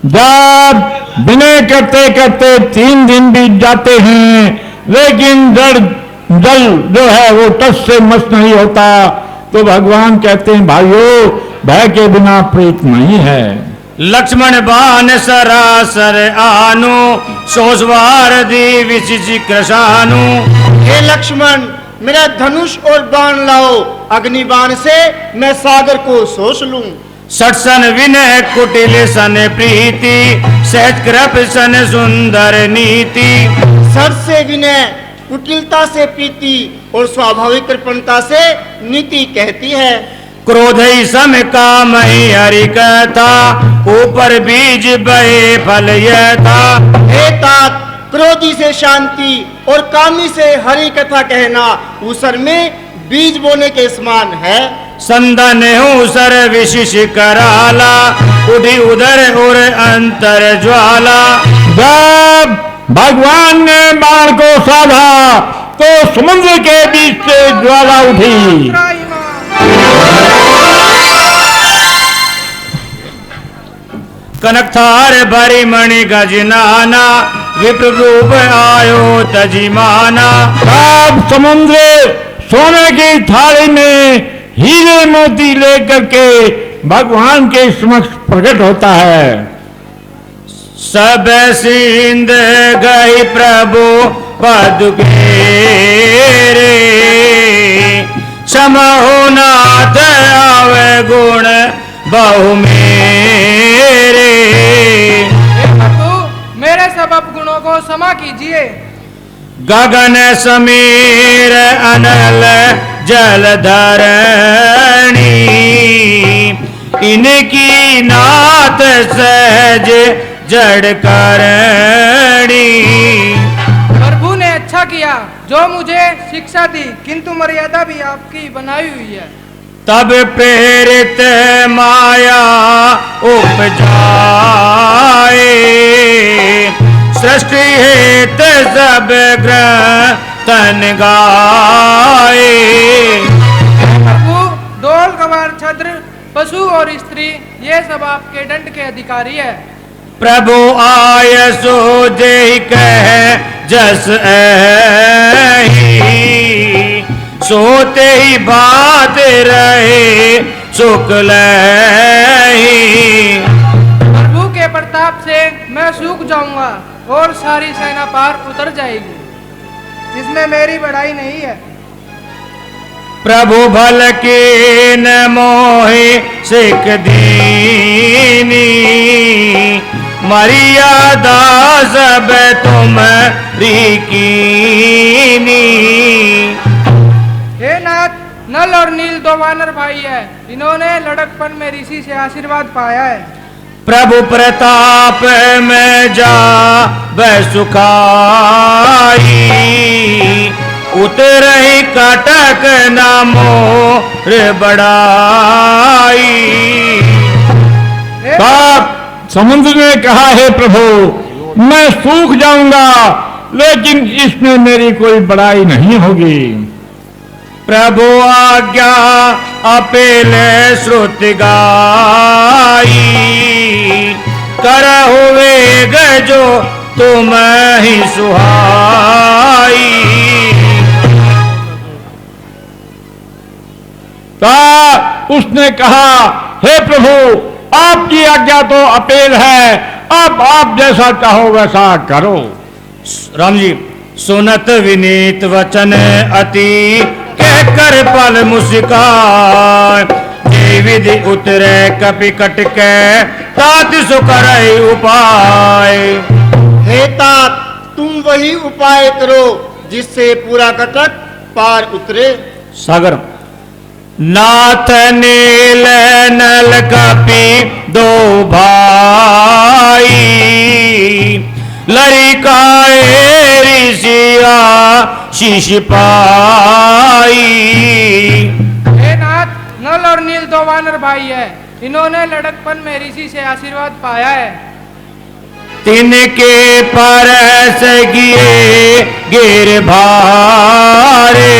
जब विनय करते करते 3 दिन बीत जाते हैं, लेकिन जड़ जल जो है वो टस से मस नहीं होता, तो भगवान कहते हैं भाइयों, भय के बिना प्रीत नहीं है। लक्ष्मण बाण सरासर आनु, सोसवार दी विशिषि कृषानु। हे लक्ष्मण, मेरा धनुष और बाण लाओ, अग्नि बाण से मैं सागर को सोच लूं। सत्सन विनय कुटिल सन प्रीति, सहज कृप सन सुंदर नीति। सर से विनय, कुटिलता से प्रीति और स्वाभाविक कृपणता से नीति कहती है। क्रोध ही सम काम ही हरि कथा, ऊपर बीज बहे फल यह था। हे तात, क्रोधी से शांति और कामी से हरि कथा कहना ऊसर में बीज बोने के समान है। संदन ऊसर विशिष कराला, उधि उधर और अंतर ज्वाला। जब भगवान ने बाण को साधा तो समुद्र के बीच से ज्वाला उठी। कनकथार भरी मणि गजनाना, विप्र रूप आयो तजिमाना। तब समुद्र सोने की थाली में हीरे मोती लेकर के भगवान के समक्ष प्रकट होता है। सब सिंध गई प्रभु पद घेरे, समहो नाथ आवे गुण बहु मेरे। प्रभु, मेरे सब अपगुणों को क्षमा कीजिए। गगन समीर अनल जल धरणी, इनकी नाथ सहज जड़ करणी। प्रभु ने अच्छा किया जो मुझे शिक्षा दी, किंतु मर्यादा भी आपकी बनाई हुई है। तब प्रेरित माया उपजाए, सृष्टि हेत सब ग्रह तन गाए। प्रभु, डोल गवार छद्र पशु और स्त्री ये सब आपके दंड के अधिकारी है। प्रभु आय सो देहि कह जस एहि, सोते ही बात रहे सुख लहि। प्रभु के प्रताप से मैं सूख जाऊंगा और सारी सेना पार उतर जाएगी, इसमें मेरी बड़ाई नहीं है। प्रभु भल के न मोहि सिख दीनी, मर्यादा सब तुम्हारी कीनी। हे नाथ, नल और नील 2 वानर भाई है, इन्होंने लड़कपन में ऋषि से आशीर्वाद पाया है। प्रभु प्रताप में जा सुखाई, उतरहि कटक नामो बड़ाई। तब समुद्र ने कहा, हे प्रभु, मैं सूख जाऊंगा, लेकिन इसमें मेरी कोई बड़ाई नहीं होगी। प्रभु आज्ञा अपेल श्रुति गाई, करहु वेग जो तुम ही सुहाई। तब उसने कहा, हे प्रभु, आपकी आज्ञा तो अपेल है, अब आप जैसा चाहो वैसा करो। राम जी, सुनत विनीत वचन अति, कह कर पल मुस्कान। जे विधि उतरे कपि कट के, तात सो करहि उपाय। हे तात, तुम वही उपाय करो जिससे पूरा कटक पार उतरे। सागर नाथ नील नल कपि 2 भाई, लरिकाए ऋषिया शीश पाई। हे नाथ, नल और नील 2 वानर भाई है, इन्होंने लड़कपन में ऋषि से आशीर्वाद पाया है। तिनके परस गिए गिर भारे,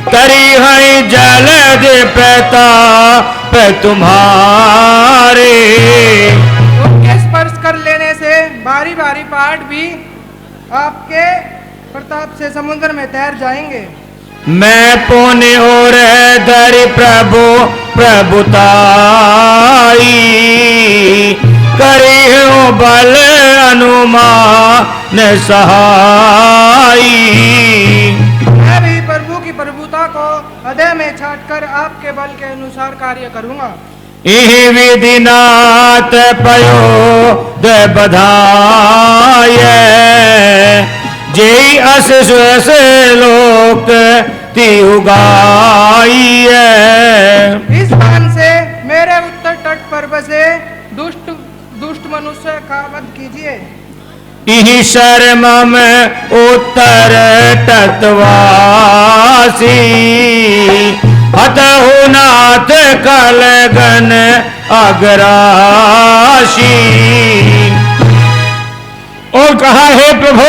तरी है जलद प्रताप तुम्हारे। स्पर्श कर लेने से भारी भारी पहाड़ भी आपके प्रताप से समुद्र में तैर जाएंगे। मैं पुण्य और धरि प्रभु प्रभुताई करी हो बल अनुमान सहाई। मैं भी प्रभु की प्रभुता को हृदय में छाटकर आपके बल के अनुसार कार्य करूंगा। इहि विधि नाथ पयो द बधाय जय अस सुस लोक तिहु गाई। इस बाण से मेरे उत्तर तट पर बसे दुष्ट मनुष्य का वध कीजिए। इहि शर्म में उत्तर तत्वासी हतहु नाथ कलगन अगराशी। और कहा, हे प्रभु,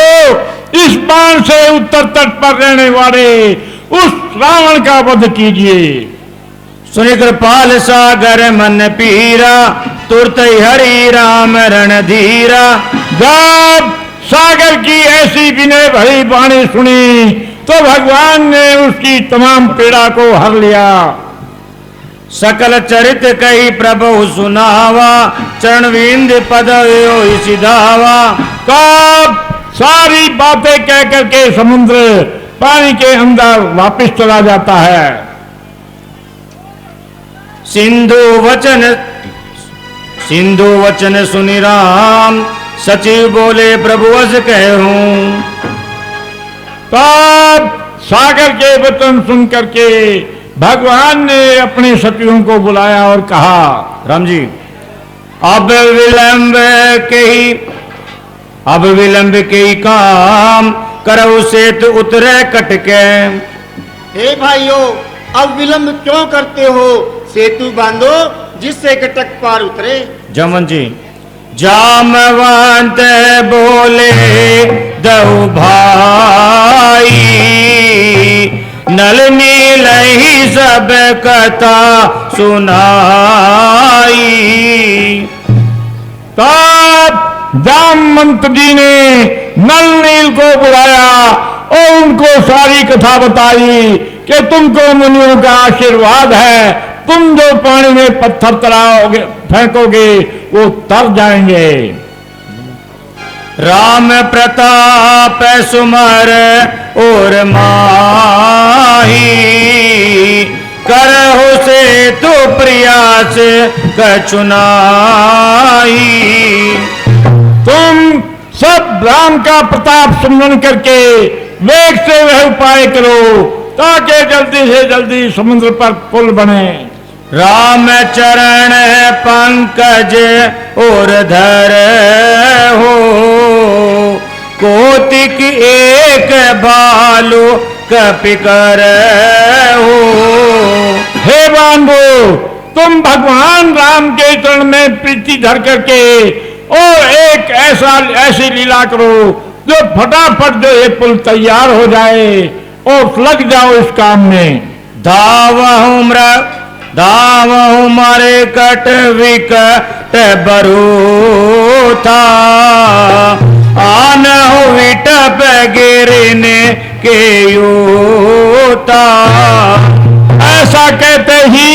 इस बाण से उत्तर तट पर रहने वाले उस रावण का वध कीजिए। सुनि कृपाल सागर मन पीरा तुरत हरि राम रणधीरा। जब सागर की ऐसी विनय भरी वाणी सुनी तो भगवान ने उसकी तमाम पीड़ा को हर लिया। सकल चरित कही प्रभु सुनावा चरणविंद पद होई सिधावा। तब सारी बातें कह करके समुद्र पानी के अंदर वापस चला जाता है। सिंधु वचन सुनि राम सचिव बोले प्रभु अस कहूं। तब सागर के वचन सुन करके भगवान ने अपने सचिवों को बुलाया और कहा, राम जी अब विलंब के ही काम करऊ सेतु उतरे कटके। हे भाइयों, अब विलंब क्यों करते हो? सेतु बांधो जिससे कटक पार उतरे। जमन जी जामवंत बोले दऊ भाई नल नील ही सब कथा सुनाई। तब जामवंत जी ने नल नील को बुलाया और उनको सारी कथा बताई कि तुमको मुनियों का आशीर्वाद है, तुम जो पानी में पत्थर तराओगे फेंकोगे वो तर जाएंगे। राम प्रताप सुमर और माही करहु से तू प्रयास कचुनाई। तुम सब राम का प्रताप सुमरण करके वेग से वह उपाय करो ताकि जल्दी से जल्दी समुद्र पर पुल बने। राम चरण पंकज और धर हो कोटिक एक भालू कपिकर हो। हे बांधो, तुम भगवान राम के चरण में प्रीति धर करके और एक ऐसी लीला करो जो फटाफट जो ये पुल तैयार हो जाए और लग जाओ इस काम में। दावहु मारे कट विकट बरूथा आनहु विटप गिरने के योता। ऐसा कहते ही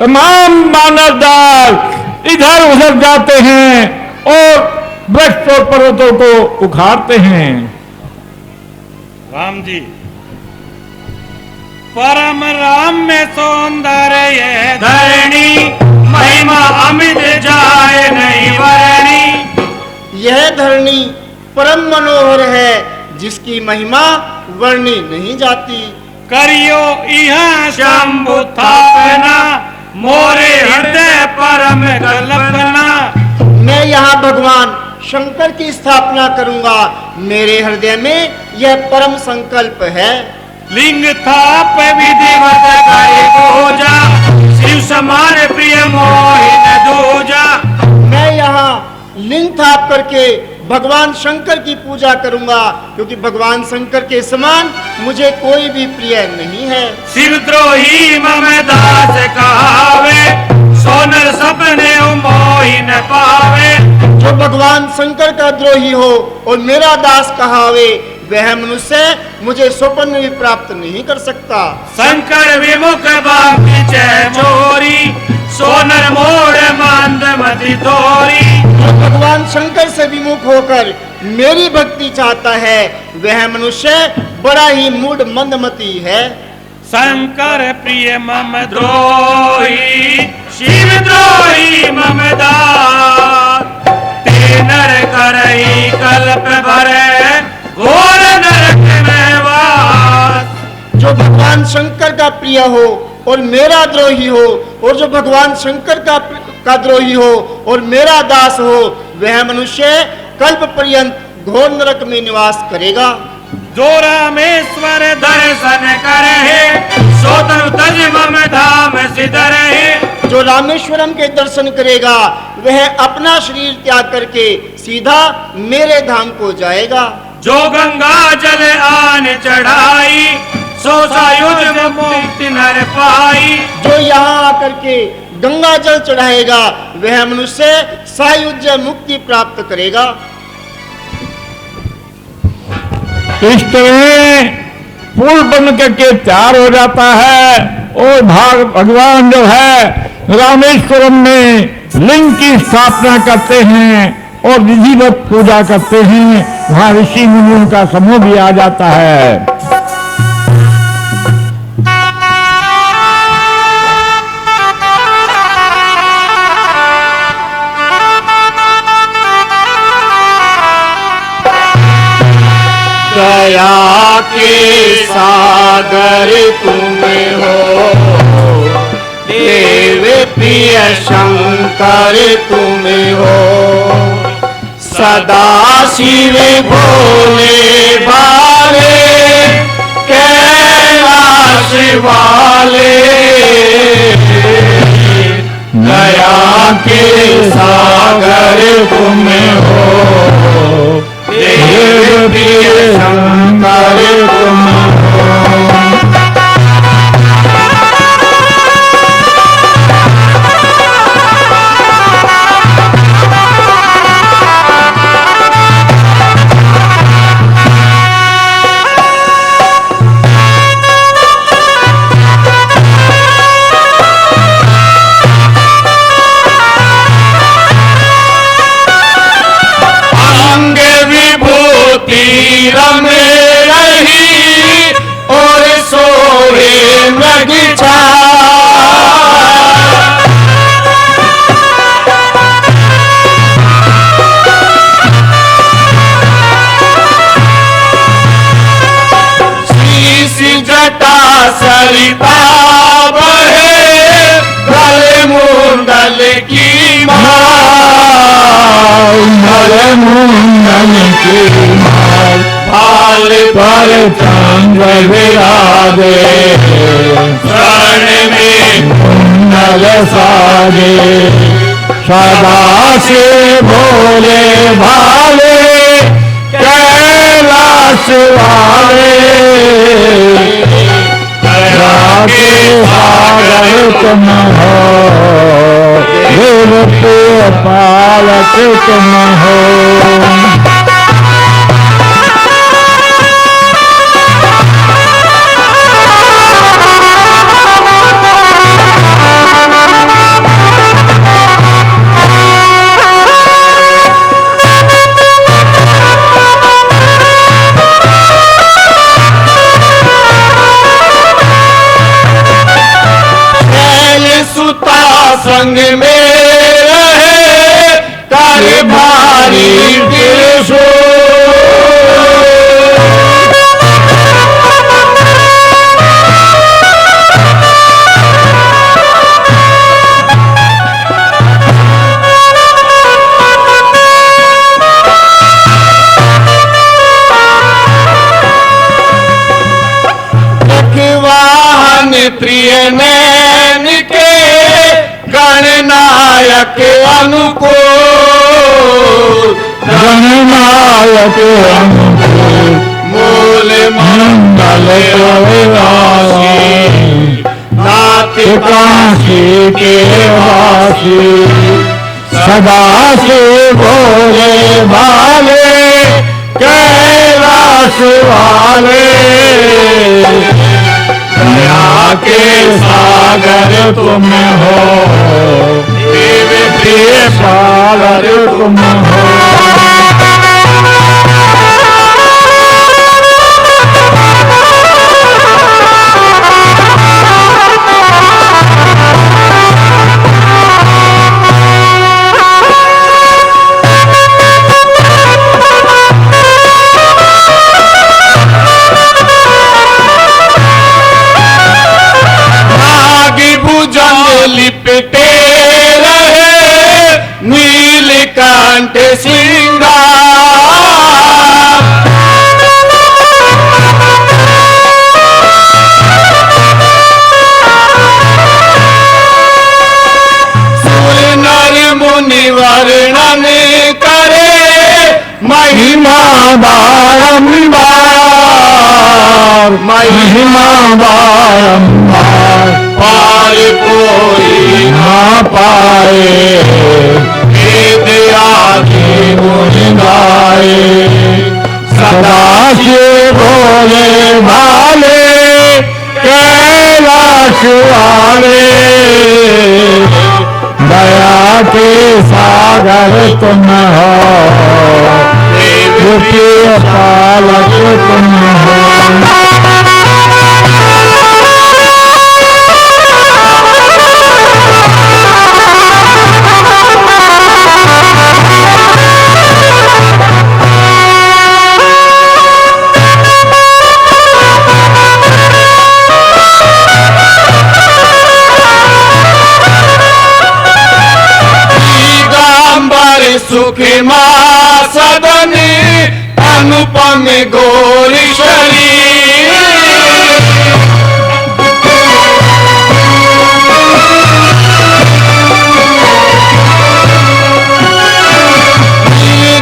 तमाम मानव दल इधर उधर जाते हैं और वृक्ष और पर्वतों को उखाड़ते हैं। राम जी परम राम में सौंदर्य धरणी महिमा अमित जाए नहीं वर्णी। यह धरणी परम मनोहर है जिसकी महिमा वर्णी नहीं जाती। करियो यहाँ शंभु स्थापना मोरे हृदय परम कल्पना। मैं यहाँ भगवान शंकर की स्थापना करूंगा। मेरे हृदय में यह परम संकल्प है। लिंग थाप विधिवत गाय गोजा शिव समान प्रिय मोहिन दूजा। मैं यहाँ लिंग थाप करके भगवान शंकर की पूजा करूंगा क्योंकि भगवान शंकर के समान मुझे कोई भी प्रिय नहीं है। शिवद्रोही मम दास कहावे सोनर सपने मोहि न पावे। जो द्रोही हो और मेरा दास कहावे, वह मनुष्य मुझे स्वप्न में भी प्राप्त नहीं कर सकता। शंकर विमुख बाकी चोरी, सोनर मोड़ मंदमति तोरी। जो भगवान शंकर से विमुख होकर मेरी भक्ति चाहता है, वह मनुष्य बड़ा ही मूढ़ मंदमती है। शंकर प्रिय मम द्रोही, शिव द्रोही मम दास। ते नर करई कल्प भरे, घोर नरक में वास। जो भगवान शंकर का प्रिय हो और मेरा द्रोही हो, और जो भगवान शंकर का द्रोही हो और मेरा दास हो, वह मनुष्य कल्प पर्यंत घोर नरक में निवास करेगा। जो रामेश्वर दर्शन करे, सो तनु तज मम धाम सिद्ध रहे। जो रामेश्वरम के दर्शन करेगा, वह अपना शरीर त्याग करके सीधा मेरे धाम को जाएगा। जो गंगा जल आन चढ़ाई, सो सायुज मुक्ति नर पाई। जो यहाँ आकर के गंगा जल चढ़ाएगा, वह मनुष्य सायुज मुक्ति प्राप्त करेगा। इस तरह पुल बन करके तैयार हो जाता है और भगवान जो है रामेश्वरम में लिंग की स्थापना करते हैं और विधिवत पूजा करते हैं। वहां ऋषि मुनियों का समूह भी आ जाता है। दया के सागर तुम हो, देव प्रिय शंकर तुम हो। सदा शिव भोले बाले, कैलाश वाले। दया के सागर तुम हो, देव प्रिय शंकर तुम हो। रमे रही और सोहे मृगछा। शीश जटा सरिता बहे, गल मुंडल की माल। गल मुंडल की माल, भाल पर चंद्र विराजे। शरण में कुंडल साजे, सदा से भोले भाले, कैलाश वाले। दया के सागर तुम हो, देव के पालक तुम हो। संग में रहे, कर भारी दिल वाहन प्रिय नैन के, गणनायक अनुकूल। गणनायक अनुकूल, मूल मंगल राशि। नाथ काशी के वासी, सदा से भोले भाले कैलाश वाले, दया के सागर तुम हो, देव प्रिय पालक तुम हो। लिपटे रहे नीलकंठ श्रृंगार, सुर नर मुनि वर्णन करे महिमा बारंबार, महिमा बारंबार, पार कोई ना पाए, वेद आदि गुण गाए। सदा से भोले भाले कैलाश वाले, दया के सागर तुम हो, देव प्रिय पालक तुम हो। सुख मां सदन अनुपम गौरी शरीर,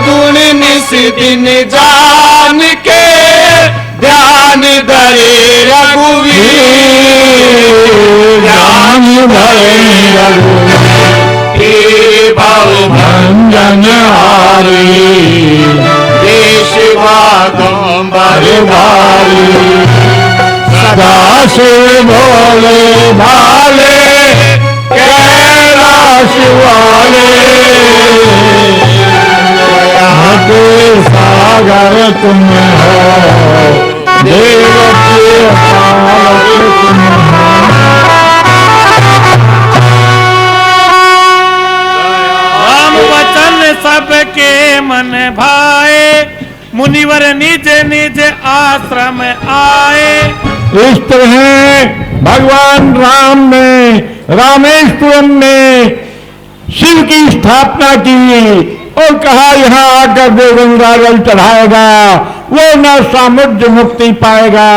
गुण निस दिन जान के ध्यान धरे रघुवीर, ध्यान धरे रघुवीर, भव भंजन हारी, देश बागंबर भारी। सदा से भोले भाले कैलाश वाले, दया के सागर तुम हो, देव प्रिय पालक तुम हो। सबके मन भाए, मुनिवर निज निज आश्रम आए। इस तरह भगवान राम ने रामेश्वरम में शिव की स्थापना की और कहा यहाँ आकर जो गंगाजल चढ़ाएगा वो न सामुद्र मुक्ति पाएगा।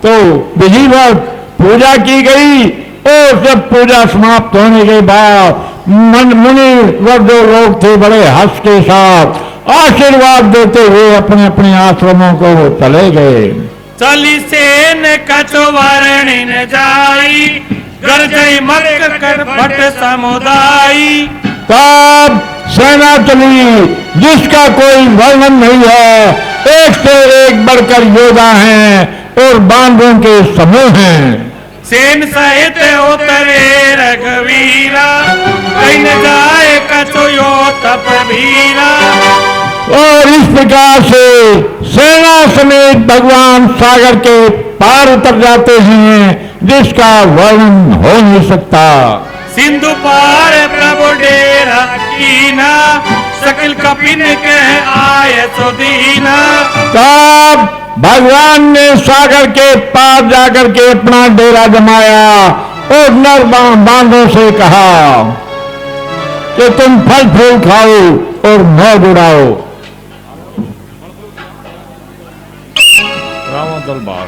तो विधिवत पूजा की गई और जब पूजा समाप्त होने के बाद मुनि व जो लोग थे बड़े हर्ष के साथ आशीर्वाद देते हुए अपने अपने आश्रमों को चले गए। चली सेन कछुवरणिन जाई, गरजई मकर भट समुदाई। तब सेना चली जिसका कोई वर्णन नहीं है, एक से एक बढ़कर योद्धा हैं और बांधों के समूह हैं। सेन सहित उतरे रघुवीरा, कहीं न जाए कछु यो तप भीरा। और इस प्रकार से सेना समेत भगवान सागर के पार उतर जाते हैं जिसका वर्णन हो नहीं सकता। सिंधु पार प्रभु डेरा कीना, सकल कपिन कह आए सुदीना। तब भगवान ने सागर के पार जाकर के अपना डेरा जमाया और नर बांधों से कहा कि तुम फल फूल खाओ और मौज उड़ाओ। रावण दरबार